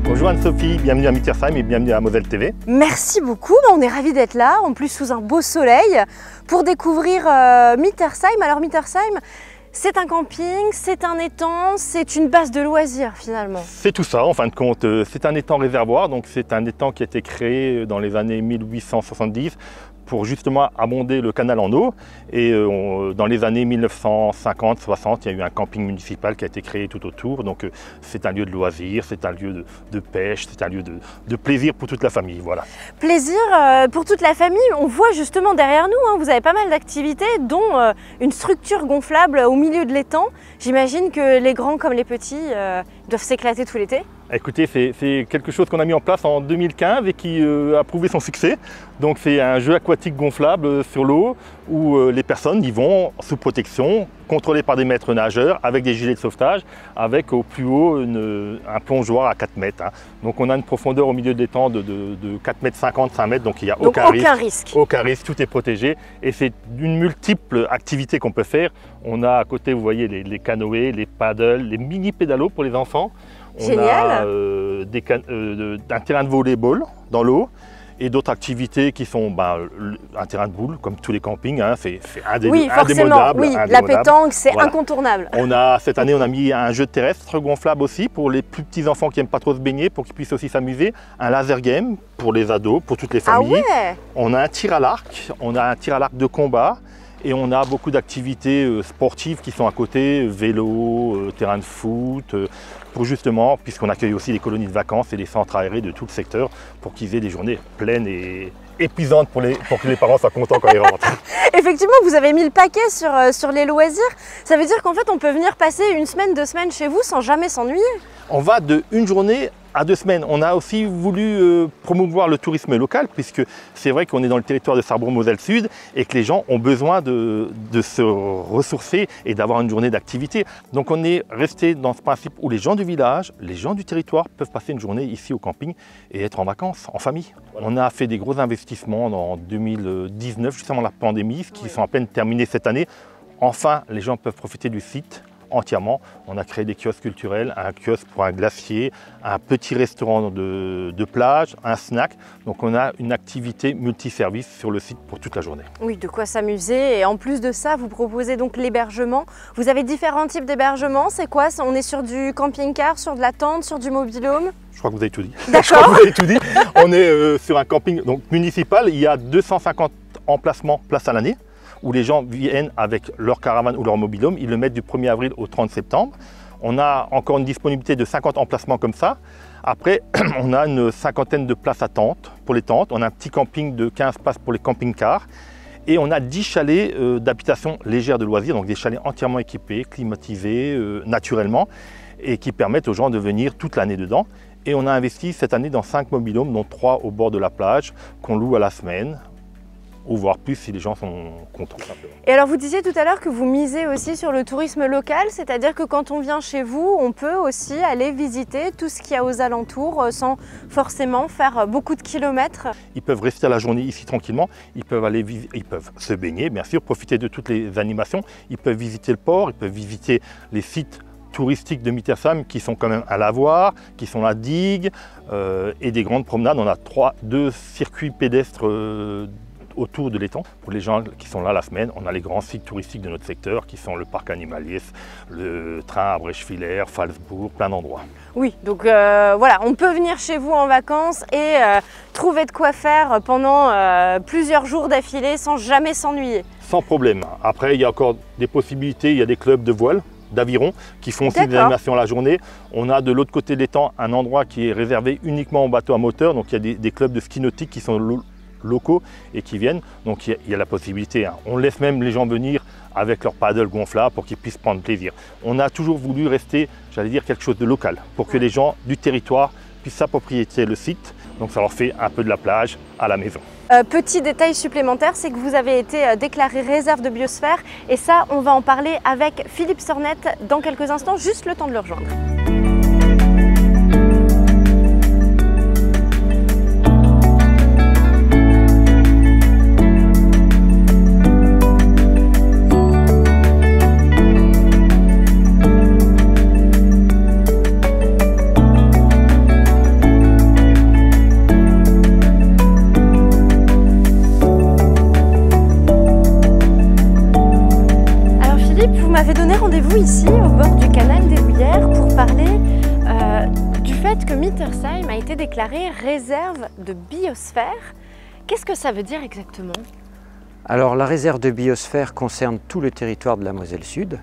Bonjour Anne-Sophie, bienvenue à Mittersheim et bienvenue à Moselle TV. Merci beaucoup, on est ravis d'être là, en plus sous un beau soleil, pour découvrir Mittersheim. Alors Mittersheim, c'est un camping, c'est un étang, c'est une base de loisirs finalement. C'est tout ça en fin de compte, c'est un étang réservoir, donc c'est un étang qui a été créé dans les années 1870 pour justement abonder le canal en eau. Et dans les années 1950-60, il y a eu un camping municipal qui a été créé tout autour. Donc c'est un lieu de loisirs, c'est un lieu de pêche, c'est un lieu de plaisir pour toute la famille. Voilà. Plaisir pour toute la famille. On voit justement derrière nous, hein, vous avez pas mal d'activités, dont une structure gonflable au milieu de l'étang. J'imagine que les grands comme les petits doivent s'éclater tout l'été. Écoutez, c'est quelque chose qu'on a mis en place en 2015 et qui a prouvé son succès. Donc c'est un jeu aquatique gonflable sur l'eau où les personnes y vont sous protection, contrôlées par des maîtres nageurs avec des gilets de sauvetage, avec au plus haut un plongeoir à 4 mètres. Hein. Donc on a une profondeur au milieu de l'étang de 4 mètres 50, 5 mètres, donc il n'y a aucun risque. Aucun risque, tout est protégé et c'est d'une multiple activité qu'on peut faire. On a à côté, vous voyez, les canoës, les paddles, les mini pédalos pour les enfants. Génial. On a un terrain de volleyball dans l'eau et d'autres activités qui sont un terrain de boules comme tous les campings, hein, c'est indémodable. Oui, la pétanque c'est voilà. Incontournable. Cette année on a mis un jeu terrestre gonflable aussi pour les plus petits enfants qui n'aiment pas trop se baigner, pour qu'ils puissent aussi s'amuser, un laser game pour les ados, pour toutes les familles. Ah ouais. On a un tir à l'arc, de combat. Et on a beaucoup d'activités sportives qui sont à côté, vélo, terrain de foot, pour justement, puisqu'on accueille aussi les colonies de vacances et les centres aérés de tout le secteur, pour qu'ils aient des journées pleines et épuisantes pour que les parents soient contents quand ils rentrent. Effectivement, vous avez mis le paquet sur les loisirs. Ça veut dire qu'en fait, on peut venir passer 1 semaine, 2 semaines chez vous sans jamais s'ennuyer. On va de 1 journée à 2 semaines. On a aussi voulu promouvoir le tourisme local, puisque c'est vrai qu'on est dans le territoire de Sarrebruck-Moselle Sud et que les gens ont besoin de se ressourcer et d'avoir une journée d'activité. Donc on est resté dans ce principe où les gens du village, les gens du territoire peuvent passer une journée ici au camping et être en vacances, en famille. Voilà. On a fait des gros investissements en 2019, juste avant la pandémie, qui sont à peine terminés cette année. Enfin, les gens peuvent profiter du site entièrement. On a créé des kiosques culturels, un kiosque pour un glacier, un petit restaurant de plage, un snack. Donc on a une activité multiservice sur le site pour toute la journée. Oui, de quoi s'amuser. Et en plus de ça, vous proposez donc l'hébergement. Vous avez différents types d'hébergement. C'est quoi? On est sur du camping-car, sur de la tente, sur du mobil-home? Je crois que vous avez tout dit. D'accord. Vous avez tout dit. On est sur un camping donc, municipal. Il y a 250 emplacements place à l'année, où les gens viennent avec leur caravane ou leur mobil-home, ils le mettent du 1er avril au 30 septembre. On a encore une disponibilité de 50 emplacements comme ça. Après, on a une 50aine de places à tente pour les tentes. On a un petit camping de 15 places pour les camping-cars. Et on a 10 chalets d'habitation légère de loisirs, donc des chalets entièrement équipés, climatisés naturellement, et qui permettent aux gens de venir toute l'année dedans. Et on a investi cette année dans 5 mobil-homes, dont 3 au bord de la plage, qu'on loue à la semaine, ou voire plus si les gens sont contents. Et alors vous disiez tout à l'heure que vous misez aussi sur le tourisme local, c'est-à-dire que quand on vient chez vous, on peut aussi aller visiter tout ce qu'il y a aux alentours sans forcément faire beaucoup de kilomètres. Ils peuvent rester à la journée ici tranquillement, ils peuvent se baigner, bien sûr, profiter de toutes les animations, ils peuvent visiter le port, ils peuvent visiter les sites touristiques de Mittersheim qui sont quand même à la voir, qui sont la digue et des grandes promenades. On a 2 circuits pédestres autour de l'étang. Pour les gens qui sont là la semaine, on a les grands sites touristiques de notre secteur qui sont le parc animalier, le train à Breschwiller, Phalsbourg, plein d'endroits. Oui, donc voilà, on peut venir chez vous en vacances et trouver de quoi faire pendant plusieurs jours d'affilée sans jamais s'ennuyer. Sans problème. Après, il y a encore des possibilités, il y a des clubs de voile, d'aviron qui font aussi des animations la journée. On a de l'autre côté de l'étang un endroit qui est réservé uniquement aux bateaux à moteur, donc il y a des clubs de ski nautique qui sont locaux et qui viennent, donc il y a la possibilité. Hein. On laisse même les gens venir avec leur paddle gonflable pour qu'ils puissent prendre plaisir. On a toujours voulu rester, j'allais dire, quelque chose de local pour que les gens du territoire puissent s'approprier le site. Donc ça leur fait un peu de la plage à la maison. Petit détail supplémentaire, c'est que vous avez été déclaré réserve de biosphère et ça, on va en parler avec Philippe Sornette dans quelques instants, juste le temps de le rejoindre. Vous m'avez donné rendez-vous ici, au bord du canal des Houillères, pour parler du fait que Mittersheim a été déclaré réserve de biosphère. Qu'est-ce que ça veut dire exactement? Alors la réserve de biosphère concerne tout le territoire de la Moselle Sud,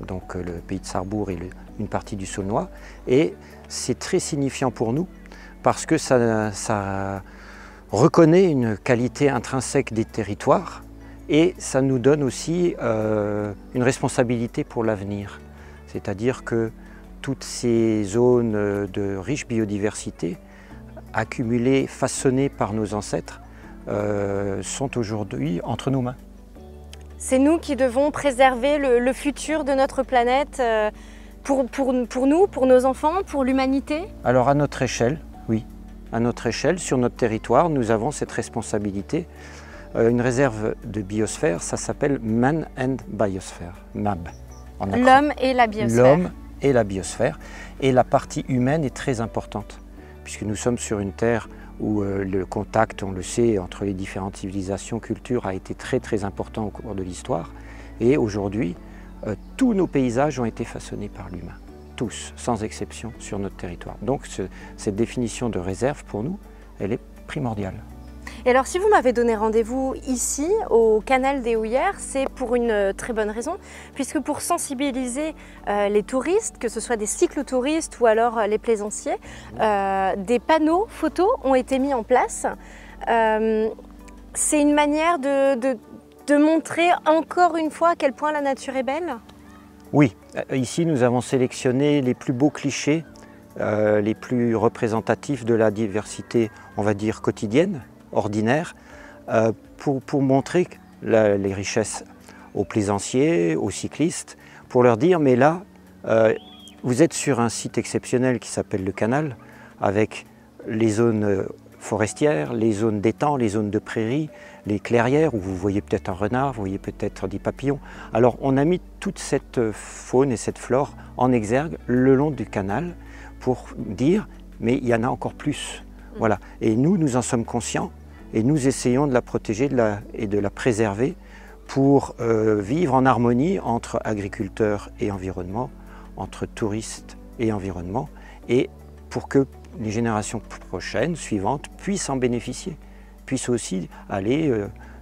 donc le pays de Sarrebourg et une partie du Saulnois, et c'est très signifiant pour nous parce que ça reconnaît une qualité intrinsèque des territoires. Et ça nous donne aussi une responsabilité pour l'avenir. C'est-à-dire que toutes ces zones de riche biodiversité, accumulées, façonnées par nos ancêtres, sont aujourd'hui entre nos mains. C'est nous qui devons préserver le futur de notre planète pour nous, pour nos enfants, pour l'humanité? Alors à notre échelle, oui. À notre échelle, sur notre territoire, nous avons cette responsabilité. Une réserve de biosphère, ça s'appelle Man and Biosphere, MAB. L'homme et la biosphère. L'homme et la biosphère. Et la partie humaine est très importante, puisque nous sommes sur une terre où le contact, on le sait, entre les différentes civilisations, cultures, a été très important au cours de l'histoire. Et aujourd'hui, tous nos paysages ont été façonnés par l'humain, tous, sans exception, sur notre territoire. Donc cette définition de réserve, pour nous, elle est primordiale. Et alors si vous m'avez donné rendez-vous ici, au canal des Houillères, c'est pour une très bonne raison, puisque pour sensibiliser les touristes, que ce soit des cyclotouristes ou alors les plaisanciers, des panneaux photos ont été mis en place. C'est une manière de montrer encore une fois à quel point la nature est belle? Oui, ici nous avons sélectionné les plus beaux clichés, les plus représentatifs de la diversité, on va dire, quotidienne, ordinaire, pour montrer les richesses aux plaisanciers, aux cyclistes, pour leur dire, mais là, vous êtes sur un site exceptionnel qui s'appelle le canal, avec les zones forestières, les zones d'étangs, les zones de prairies, les clairières, où vous voyez peut-être un renard, vous voyez peut-être des papillons. Alors on a mis toute cette faune et cette flore en exergue le long du canal pour dire, mais il y en a encore plus. Voilà. Et nous en sommes conscients et nous essayons de la protéger et de la préserver pour vivre en harmonie entre agriculteurs et environnement, entre touristes et environnement, et pour que les générations prochaines, suivantes, puissent en bénéficier, puissent aussi aller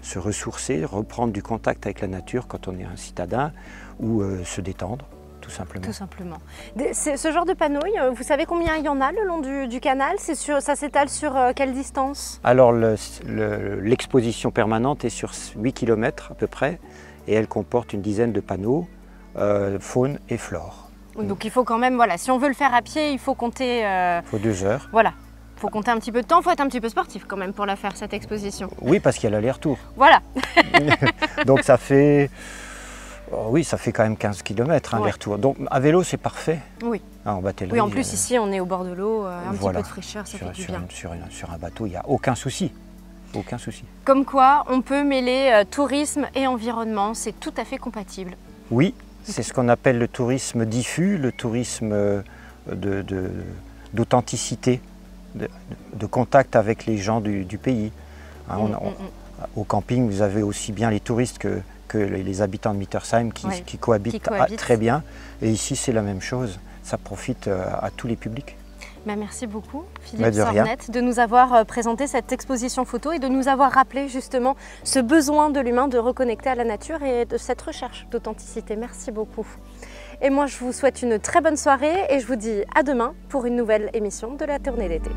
se ressourcer, reprendre du contact avec la nature quand on est un citadin, ou se détendre. Tout simplement. Tout simplement. Ce genre de panneaux, vous savez combien il y en a le long du canal? Ça s'étale sur quelle distance? Alors l'exposition permanente est sur 8 km à peu près et elle comporte une dizaine de panneaux, faune et flore. Donc il faut quand même, voilà, si on veut le faire à pied, il faut compter… Il faut 2 heures. Voilà, il faut compter un petit peu de temps, il faut être un petit peu sportif quand même pour la faire, cette exposition. Oui, parce qu'il y a l'aller-retour. Voilà. Donc ça fait… Oui, ça fait quand même 15 km les retours. Donc à vélo, c'est parfait. Oui. En batellerie. Oui, en plus ici, on est au bord de l'eau, un petit peu de fraîcheur, ça fait du bien. Sur un bateau, il n'y a aucun souci. Aucun souci. Comme quoi, on peut mêler tourisme et environnement, c'est tout à fait compatible. Oui, c'est ce qu'on appelle le tourisme diffus, le tourisme d'authenticité, de contact avec les gens du pays. Au camping, vous avez aussi bien les touristes que les habitants de Mittersheim qui cohabitent très bien. Et ici, c'est la même chose. Ça profite à tous les publics. Merci beaucoup, Philippe Sornette, de nous avoir présenté cette exposition photo et de nous avoir rappelé justement ce besoin de l'humain de reconnecter à la nature et de cette recherche d'authenticité. Merci beaucoup. Et moi, je vous souhaite une très bonne soirée et je vous dis à demain pour une nouvelle émission de la Tournée d'été.